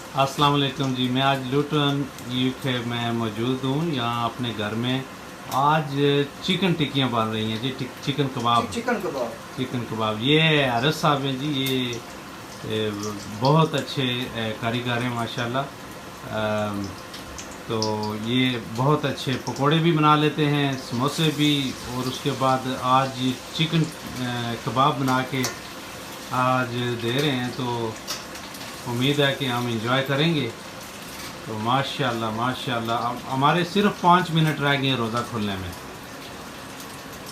अस्सलाम वालेकुम जी। मैं आज लुटन यूके में मौजूद हूँ, यहाँ अपने घर में। आज चिकन टिक्कियाँ बन रही हैं जी, चिकन कबाब। चिकन कबाब। चिकन कबाब, ये अरस साहब हैं जी। ये बहुत अच्छे कारीगर हैं माशाल्लाह। तो ये बहुत अच्छे पकोड़े भी बना लेते हैं, समोसे भी। और उसके बाद आज ये चिकन कबाब बना के आज दे रहे हैं, तो उम्मीद है कि हम इंजॉय करेंगे। तो माशाल्लाह माशाल्लाह, हमारे सिर्फ 5 मिनट रह गए हैं रोज़ा खुलने में।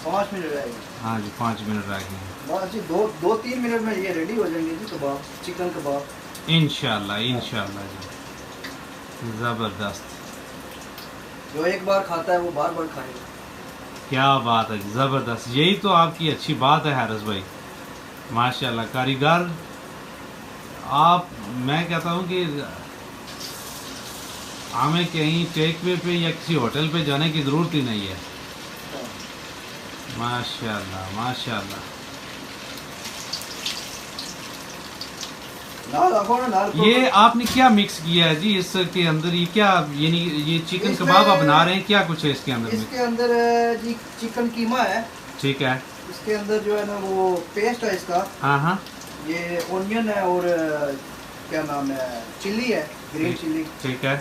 5 मिनट रहेगी। हाँ जी, 5 मिनट रह गए हैं। बस जी, दो 3 मिनट में ये रेडी हो जाएंगे जी कबाब, चिकन कबाब। इंशाल्लाह इंशाल्लाह जी, ज़बरदस्त। जो एक बार खाता है वो बार बार खाएगा। क्या बात है, ज़बरदस्त। यही तो आपकी अच्छी बात है हारिस भाई, माशाल्लाह कारीगर आप। मैं कहता हूँ कि हमें कहीं टेक वे पे या किसी होटल पे जाने की ज़रूरत ही नहीं है। माशाल्लाह माशाल्लाह। ये आपने क्या मिक्स किया है जी इसके अंदर? ये क्या, यानी ये चिकन कबाब आप बना रहे हैं, क्या कुछ है इसके अंदर? इसके अंदर जी चिकन कीमा है। ठीक है। इसके अंदर जो है ना वो पेस्ट है इसका। हाँ हाँ। ये ओनियन है और क्या नाम है, चिल्ली है, ग्रीन चिल्ली। ठीक है।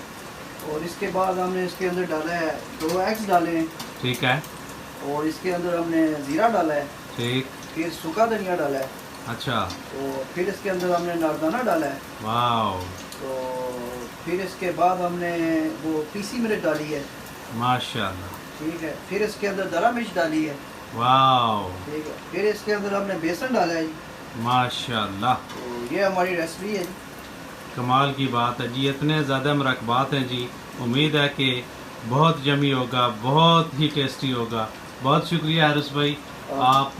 और इसके बाद हमने इसके अंदर डाला है 2 एग्स डाले हैं। ठीक है। और इसके अंदर हमने ज़ीरा डाला है। ठीक। फिर सूखा धनिया डाला है। अच्छा। तो फिर इसके अंदर हमने नारदाना डाला है। वाह। तो फिर इसके बाद हमने वो पीसी मिर्च डाली है। माशाल्लाह। ठीक है। फिर इसके अंदर दरा मिर्च डाली है। वाह। ठीक है। फिर इसके अंदर हमने बेसन डाला है जी। माशाल्लाह। तो ये हमारी रेसिपी है जी। कमाल की बात है जी, इतने ज़्यादा मरकबात हैं जी। उम्मीद है कि बहुत यमी होगा, बहुत ही टेस्टी होगा। बहुत शुक्रिया हारिस भाई, आप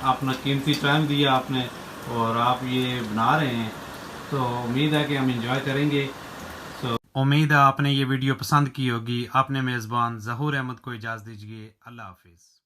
अपना कीमती टाइम दिया आपने और आप ये बना रहे हैं, तो उम्मीद है कि हम इंजॉय करेंगे। तो उम्मीद है आपने ये वीडियो पसंद की होगी। आपने मेज़बान ज़हूर अहमद को इजाज़त दीजिए। अल्लाह हाफिज़।